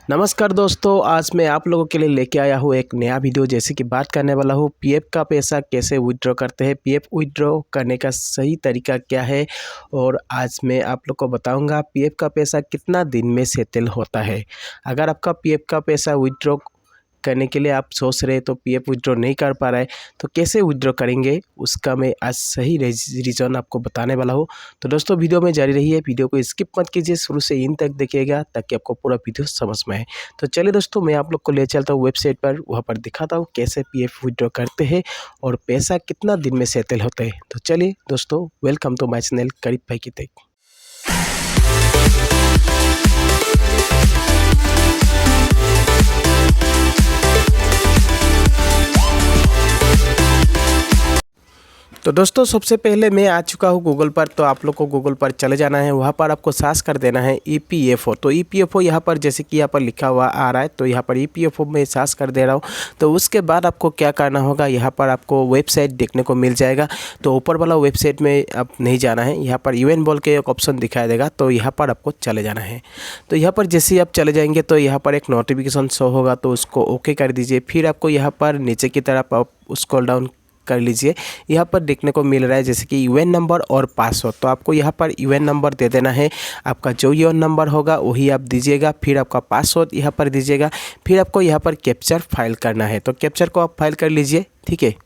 नमस्कार दोस्तों, आज मैं आप लोगों के लिए लेके आया हूँ एक नया वीडियो। जैसे कि बात करने वाला हूँ पीएफ का पैसा कैसे विथड्रॉ करते हैं, पीएफ विथड्रॉ करने का सही तरीका क्या है। और आज मैं आप लोग को बताऊंगा पीएफ का पैसा कितना दिन में सेटल होता है। अगर आपका पीएफ का पैसा विथड्रॉ करने के लिए आप सोच रहे तो पीएफ विथड्रॉ नहीं कर पा रहा है तो कैसे विथड्रॉ करेंगे, उसका मैं आज सही रीज़न आपको बताने वाला हूँ। तो दोस्तों वीडियो में जारी रहिए, वीडियो को स्किप मत कीजिए, शुरू से इन तक देखिएगा ताकि आपको पूरा वीडियो समझ में आए। तो चलिए दोस्तों, मैं आप लोग को ले चलता हूँ वेबसाइट पर, वहाँ पर दिखाता हूँ कैसे पीएफ विथड्रॉ करते हैं और पैसा कितना दिन में सेटल होता है। तो चलिए दोस्तों, वेलकम टू माई चैनल करीब भाई की टेक। तो दोस्तों, सबसे पहले मैं आ चुका हूँ गूगल पर। तो आप लोग को गूगल पर चले जाना है, वहाँ पर आपको सर्च कर देना है ईपीएफओ। तो ईपीएफओ यहाँ पर जैसे कि यहाँ पर लिखा हुआ आ रहा है, तो यहाँ पर ईपीएफओ में सर्च कर दे रहा हूँ। तो उसके बाद आपको क्या करना होगा, यहाँ पर आपको वेबसाइट देखने को मिल जाएगा। तो ऊपर वाला वेबसाइट में आप नहीं जाना है, यहाँ पर यूएन बोल के एक ऑप्शन दिखाई देगा, तो यहाँ पर आपको चले जाना है। तो यहाँ पर जैसे ही आप चले जाएंगे तो यहाँ पर एक नोटिफिकेशन शो होगा, तो उसको ओके कर दीजिए। फिर आपको यहाँ पर नीचे की तरफ आप स्क्रॉल डाउन कर लीजिए। यहाँ पर देखने को मिल रहा है जैसे कि यूएन नंबर और पासवर्ड। तो आपको यहाँ पर यूएन नंबर दे देना है, आपका जो यूएन नंबर होगा वही आप दीजिएगा। फिर आपका पासवर्ड यहाँ पर दीजिएगा। फिर आपको यहाँ पर कैप्चर फाइल करना है, तो कैप्चर को आप फाइल कर लीजिए, ठीक है।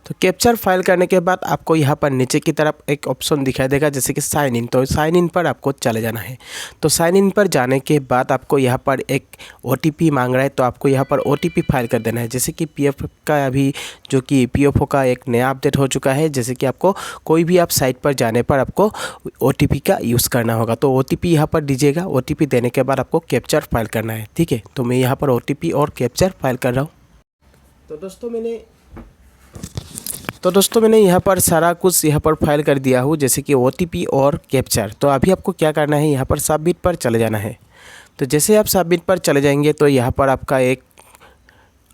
तो कैप्चर फाइल करने के बाद आपको यहाँ पर नीचे की तरफ एक ऑप्शन दिखाई देगा जैसे कि साइन इन। तो साइन इन पर आपको चले जाना है। तो साइन इन पर जाने के बाद आपको यहाँ पर एक ओटीपी मांग रहा है, तो आपको यहाँ पर ओटीपी फाइल कर देना है। जैसे कि पीएफ का अभी जो कि पीएफओ का एक नया अपडेट हो चुका है, जैसे कि आपको कोई भी आप साइट पर जाने पर आपको ओटीपी का यूज़ करना होगा। तो ओटीपी यहाँ पर दीजिएगा। ओटीपी देने के बाद आपको कैप्चर फाइल करना है, ठीक है। तो मैं यहाँ पर ओटीपी और कैप्चर फाइल कर रहा हूँ। तो दोस्तों मैंने यहाँ पर सारा कुछ यहाँ पर फाइल कर दिया हूँ, जैसे कि ओटीपी और कैप्चर। तो अभी आपको क्या करना है, यहाँ पर सबमिट पर चले जाना है। तो जैसे आप सबमिट पर चले जाएंगे तो यहाँ पर आपका एक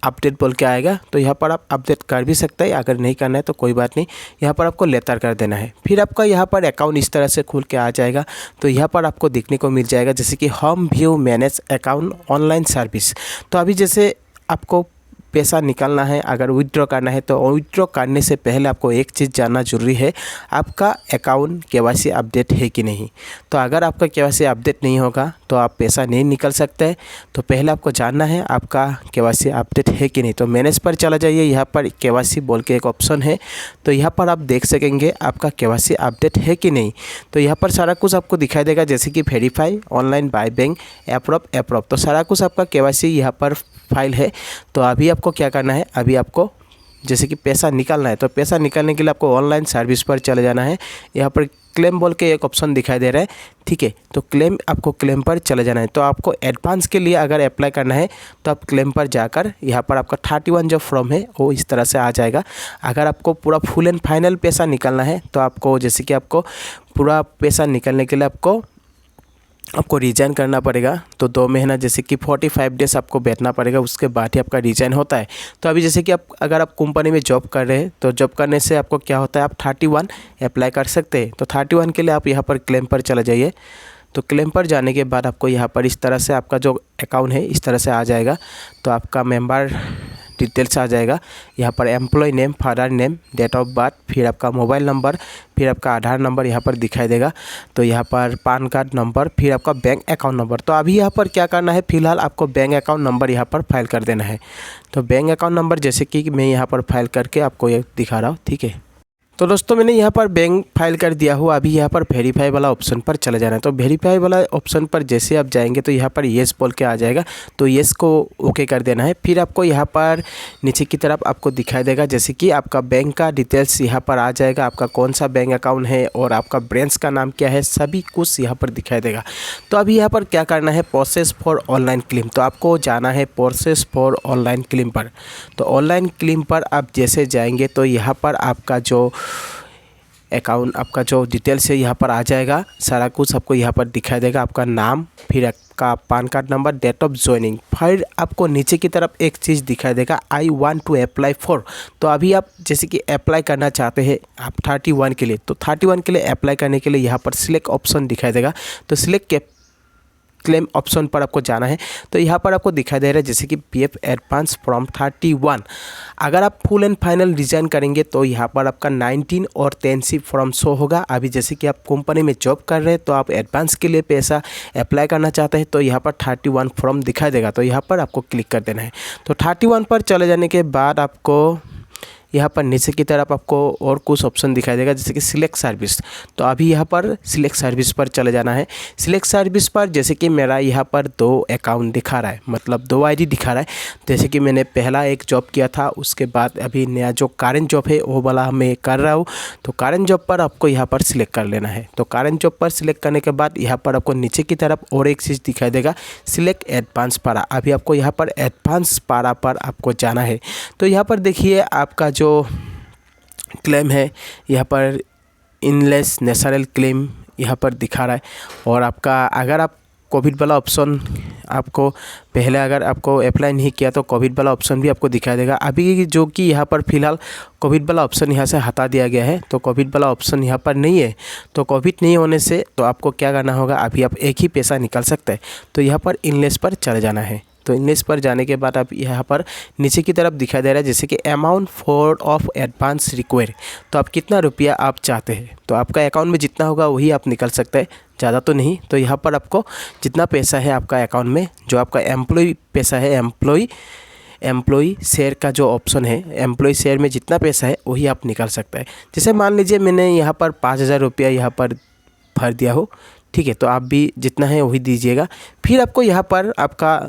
अपडेट बोल के आएगा। तो यहाँ पर आप अपडेट कर भी सकते हैं, अगर नहीं करना है तो कोई बात नहीं। यहाँ पर आपको लेटर कर देना है। फिर आपका यहाँ पर अकाउंट इस तरह से खुल के आ जाएगा। तो यहाँ पर आपको देखने को मिल जाएगा जैसे कि home view manage account online service. तो अभी जैसे आपको पैसा निकालना है, अगर विथड्रॉ करना है, तो विथड्रॉ करने से पहले आपको एक चीज़ जानना जरूरी है, आपका अकाउंट केवाईसी अपडेट है कि नहीं। तो अगर आपका केवाईसी अपडेट नहीं होगा तो आप पैसा नहीं निकाल सकते। तो पहले आपको जानना है आपका केवाईसी अपडेट है कि नहीं। तो मैनेज पर चला जाइए, यहाँ पर केवाईसी बोल के एक ऑप्शन है। तो यहाँ पर आप देख सकेंगे आपका केवाईसी अपडेट है कि नहीं। तो यहाँ पर सारा कुछ आपको दिखाई देगा जैसे कि verify online by bank approve. तो सारा कुछ आपका केवाईसी यहाँ पर फाइल है। तो अभी आपको क्या करना है, अभी आपको जैसे कि पैसा निकालना है, तो पैसा निकालने के लिए आपको ऑनलाइन सर्विस पर चले जाना है। यहाँ पर क्लेम बोल के एक ऑप्शन दिखाई दे रहा है, ठीक है। तो क्लेम, आपको क्लेम पर चले जाना है। तो आपको एडवांस के लिए अगर अप्लाई करना है तो आप क्लेम पर जाकर यहाँ पर आपका 31 जो फॉर्म है वो इस तरह से आ जाएगा। अगर आपको पूरा फुल एंड फाइनल पैसा निकालना है तो आपको जैसे कि आपको पूरा पैसा निकालने के लिए आपको रिजाइन करना पड़ेगा। तो 2 महीना जैसे कि 45 डेज आपको बैठना पड़ेगा, उसके बाद ही आपका रिजाइन होता है। तो अभी जैसे कि अगर आप कंपनी में जॉब कर रहे हैं तो जॉब करने से आपको क्या होता है, आप 31 अप्लाई कर सकते हैं। तो 31 के लिए आप यहाँ पर क्लेम पर चले जाइए। तो क्लेम पर जाने के बाद आपको यहाँ पर इस तरह से आपका जो अकाउंट है इस तरह से आ जाएगा। तो आपका मेंबर डिटेल्स आ जाएगा, यहाँ पर employ name, father name, date of birth, फिर आपका मोबाइल नंबर, फिर आपका आधार नंबर यहाँ पर दिखाई देगा। तो यहाँ पर पैन कार्ड नंबर, फिर आपका बैंक अकाउंट नंबर। तो अभी यहाँ पर क्या करना है, फिलहाल आपको बैंक अकाउंट नंबर यहाँ पर फाइल कर देना है। तो बैंक अकाउंट नंबर जैसे कि मैं यहाँ पर फाइल करके आपको ये दिखा रहा हूँ, ठीक है। तो दोस्तों मैंने यहाँ पर बैंक फाइल कर दिया हूँ। अभी यहाँ पर वेरीफाई वाला ऑप्शन पर चले जाना है। तो वेरीफाई वाला ऑप्शन पर जैसे आप जाएंगे तो यहाँ पर येस बोल के आ जाएगा। तो येस को ओके कर देना है। फिर आपको यहाँ पर नीचे की तरफ आपको दिखाई देगा जैसे कि आपका बैंक का डिटेल्स यहाँ पर आ जाएगा, आपका कौन सा बैंक अकाउंट है और आपका ब्रांच का नाम क्या है, सभी कुछ यहाँ पर दिखाई देगा। तो अभी यहाँ पर क्या करना है, प्रोसेस फॉर ऑनलाइन क्लेम। तो आपको जाना है प्रोसेस फॉर ऑनलाइन क्लेम पर। तो ऑनलाइन क्लेम पर आप जैसे जाएंगे तो यहाँ पर आपका जो अकाउंट आपका जो डिटेल्स है यहाँ पर आ जाएगा, सारा कुछ आपको यहाँ पर दिखाई देगा, आपका नाम, फिर आपका PAN card number, date of joining. फिर आपको नीचे की तरफ एक चीज़ दिखाई देगा, I want to apply for. तो अभी आप जैसे कि अप्लाई करना चाहते हैं आप 31 के लिए, तो 31 के लिए अप्लाई करने के लिए यहाँ पर सिलेक्ट ऑप्शन दिखाई देगा। तो सिलेक्ट क्लेम ऑप्शन पर आपको जाना है। तो यहाँ पर आपको दिखाई दे रहा है जैसे कि पीएफ एडवांस फ्रॉम 31। अगर आप फुल एंड फाइनल रिजाइन करेंगे तो यहाँ पर आपका 19 और 10C फॉर्म शो होगा। अभी जैसे कि आप कंपनी में जॉब कर रहे हैं तो आप एडवांस के लिए पैसा अप्लाई करना चाहते हैं तो यहाँ पर 31 फॉर्म दिखाई देगा, तो यहाँ पर आपको क्लिक कर देना है। तो 31 पर चले जाने के बाद आपको यहाँ पर नीचे की तरफ आपको और कुछ ऑप्शन दिखाई देगा जैसे कि सिलेक्ट सर्विस। तो अभी यहाँ पर सिलेक्ट सर्विस पर चले जाना है। सिलेक्ट सर्विस पर जैसे कि मेरा यहाँ पर 2 अकाउंट दिखा रहा है, मतलब 2 आईडी दिखा रहा है। जैसे कि मैंने पहला एक जॉब किया था, उसके बाद अभी नया जो करंट जॉब है वो वाला मैं कर रहा हूँ। तो करंट जॉब पर आपको यहाँ पर सिलेक्ट कर लेना है। तो करंट जॉब पर सिलेक्ट करने के बाद यहाँ पर आपको नीचे की तरफ और एक चीज़ दिखाई देगा, सिलेक्ट एडवांस पारा। अभी आपको यहाँ पर एडवांस पारा पर आपको जाना है। तो यहाँ पर देखिए आपका जो क्लेम है यहाँ पर इनलेस नेचुरल क्लेम यहाँ पर दिखा रहा है। और आपका अगर आप कोविड वाला ऑप्शन आपको पहले अगर आपको अप्लाई नहीं किया तो कोविड वाला ऑप्शन भी आपको दिखाई देगा। अभी जो कि यहाँ पर फ़िलहाल कोविड वाला ऑप्शन यहाँ से हटा दिया गया है, तो कोविड वाला ऑप्शन यहाँ पर नहीं है। तो कोविड नहीं होने से तो आपको क्या करना होगा, अभी आप एक ही पैसा निकाल सकते हैं। तो यहाँ पर इनलेस पर चले जाना है। तो इनलेस पर जाने के बाद आप यहाँ पर नीचे की तरफ दिखाई दे रहा है जैसे कि amount for of advance require. तो आप कितना रुपया आप चाहते हैं, तो आपका अकाउंट में जितना होगा वही आप निकाल सकते हैं, ज़्यादा तो नहीं। तो यहाँ पर आपको जितना पैसा है आपका अकाउंट में, जो आपका एम्प्लॉय पैसा है, एम्प्लॉय शेयर का जो ऑप्शन है, एम्प्लॉय शेयर में जितना पैसा है वही आप निकाल सकते हैं। जैसे मान लीजिए मैंने यहाँ पर 5000 रुपया यहाँ पर भर दिया हो, ठीक है, तो आप भी जितना है वही दीजिएगा। फिर आपको यहाँ पर आपका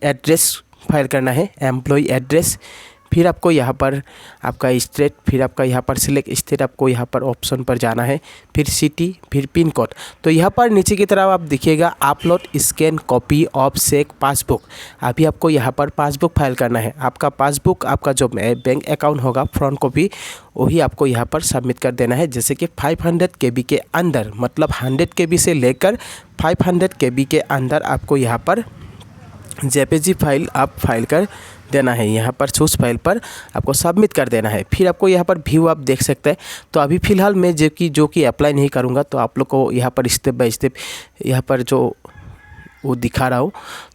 एड्रेस फाइल करना है, एम्प्लॉय एड्रेस। फिर आपको यहाँ पर आपका स्टेट, फिर आपका यहाँ पर सिलेक्ट स्टेट, आपको यहाँ पर ऑप्शन पर जाना है, फिर सिटी, फिर पिन कोड। तो यहाँ पर नीचे की तरफ आप देखिएगा upload scan copy of cheque passbook. अभी आपको यहाँ पर पासबुक फाइल करना है। आपका पासबुक, आपका जो बैंक अकाउंट होगा फ्रंट कॉपी, वही आपको यहाँ पर सबमिट कर देना है। जैसे कि 500 KB के अंदर, मतलब 100 KB से लेकर 500 KB के अंदर आपको यहाँ पर जेपीजी फाइल आप फाइल कर देना है। यहाँ पर चूज फाइल पर आपको सबमिट कर देना है। फिर आपको यहाँ पर व्यू आप देख सकते हैं। तो अभी फ़िलहाल मैं जो कि अप्लाई नहीं करूँगा, तो आप लोग को यहाँ पर स्टेप बाय स्टेप यहाँ पर जो वो दिखा रहा हूँ।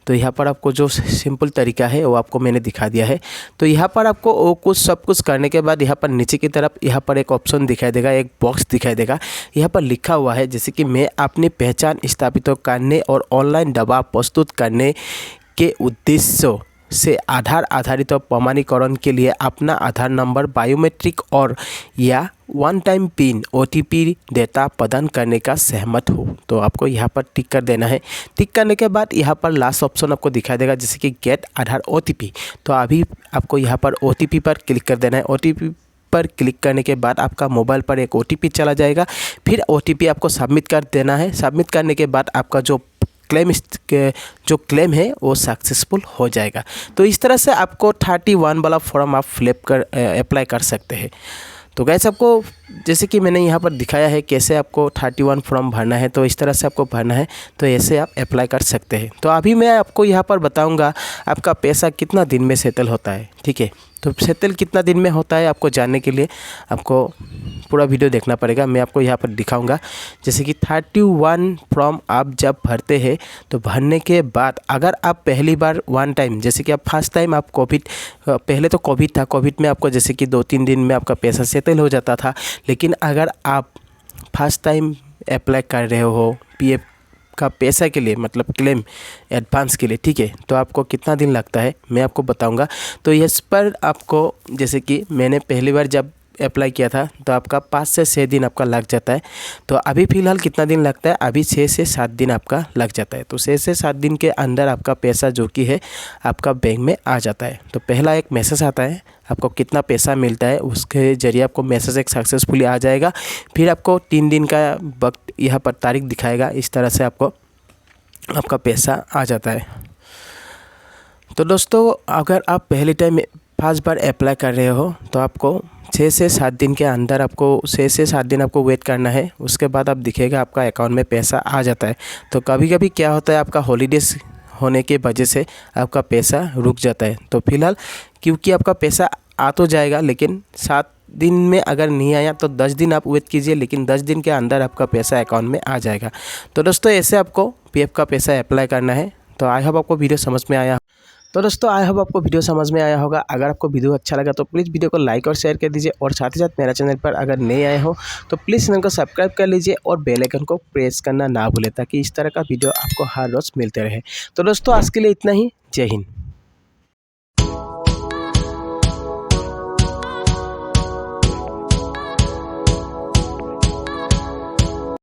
तो यहाँ पर आपको जो सिंपल तरीका है वो आपको मैंने दिखा दिया है। तो यहाँ पर आपको वो कुछ सब कुछ करने के बाद यहाँ पर नीचे की तरफ यहाँ पर एक ऑप्शन दिखाई देगा, एक बॉक्स दिखाई देगा। यहाँ पर लिखा हुआ है जैसे कि मैं अपनी पहचान स्थापित करने और ऑनलाइन दवा प्रस्तुत करने के उद्देश्य से आधार आधारित प्रमाणीकरण के लिए अपना आधार नंबर, बायोमेट्रिक और या one time pin OTP data प्रदान करने का सहमत हो। तो आपको यहाँ पर टिक कर देना है। टिक करने के बाद यहाँ पर लास्ट ऑप्शन आपको दिखाई देगा जैसे कि गेट आधार OTP। तो अभी आपको यहाँ पर OTP पर क्लिक कर देना है। OTP पर क्लिक करने के बाद आपका मोबाइल पर एक OTP चला जाएगा। फिर OTP आपको सबमिट कर देना है। सबमिट करने के बाद आपका जो क्लेम है वो सक्सेसफुल हो जाएगा। तो इस तरह से आपको 31 वाला फॉर्म आप अप्लाई कर सकते हैं। तो गाइस आपको जैसे कि मैंने यहाँ पर दिखाया है कैसे आपको 31 फॉर्म भरना है, तो इस तरह से आपको भरना है, तो ऐसे आप अप्लाई कर सकते हैं। तो अभी मैं आपको यहाँ पर बताऊँगा आपका पैसा कितना दिन में सेटल होता है, ठीक है। तो सेटल कितना दिन में होता है आपको जानने के लिए आपको पूरा वीडियो देखना पड़ेगा। मैं आपको यहाँ पर दिखाऊंगा जैसे कि 31 फॉर्म आप जब भरते हैं तो भरने के बाद अगर आप पहली बार वन टाइम, जैसे कि आप फर्स्ट टाइम आप पहले तो कोविड था, कोविड में आपको जैसे कि 2-3 दिन में आपका पैसा सेटल हो जाता था। लेकिन अगर आप फर्स्ट टाइम अप्लाई कर रहे हो PF का पैसा के लिए, मतलब क्लेम एडवांस के लिए, ठीक है, तो आपको कितना दिन लगता है मैं आपको बताऊंगा। तो इस पर आपको जैसे कि मैंने पहली बार जब अप्लाई किया था तो आपका 5 से 6 दिन आपका लग जाता है। तो अभी फ़िलहाल कितना दिन लगता है, अभी 6 से 7 दिन आपका लग जाता है। तो 6 से 7 दिन के अंदर आपका पैसा जो कि है आपका बैंक में आ जाता है। तो पहला एक मैसेज आता है आपको कितना पैसा मिलता है, उसके ज़रिए आपको मैसेज एक सक्सेसफुली आ जाएगा। फिर आपको 3 दिन का वक्त यहाँ पर तारीख दिखाएगा। इस तरह से आपको आपका पैसा आ जाता है। तो दोस्तों अगर आप फर्स्ट बार अप्लाई कर रहे हो तो आपको 6 से 7 दिन के अंदर आपको 6 से 7 दिन आपको वेट करना है। उसके बाद आप दिखेगा आपका अकाउंट में पैसा आ जाता है। तो कभी कभी क्या होता है, आपका हॉलीडेज़ होने के वजह से आपका पैसा रुक जाता है। तो फिलहाल क्योंकि आपका पैसा आ तो जाएगा, लेकिन 7 दिन में अगर नहीं आया तो 10 दिन आप वेट कीजिए, लेकिन 10 दिन के अंदर आपका पैसा अकाउंट में आ जाएगा। तो दोस्तों ऐसे आपको पीएफ का पैसा अप्लाई करना है। तो आई होप आपको वीडियो समझ में आया। तो दोस्तों आई होप आपको वीडियो समझ में आया होगा। अगर आपको वीडियो अच्छा लगा तो प्लीज़ वीडियो को लाइक और शेयर कर दीजिए, और साथ ही साथ मेरा चैनल पर अगर नए आए हो तो प्लीज़ चैनल को सब्सक्राइब कर लीजिए और बेल आइकन को प्रेस करना ना भूलें, ताकि इस तरह का वीडियो आपको हर रोज़ मिलते रहे। तो दोस्तों आज के लिए इतना ही। जय हिंद।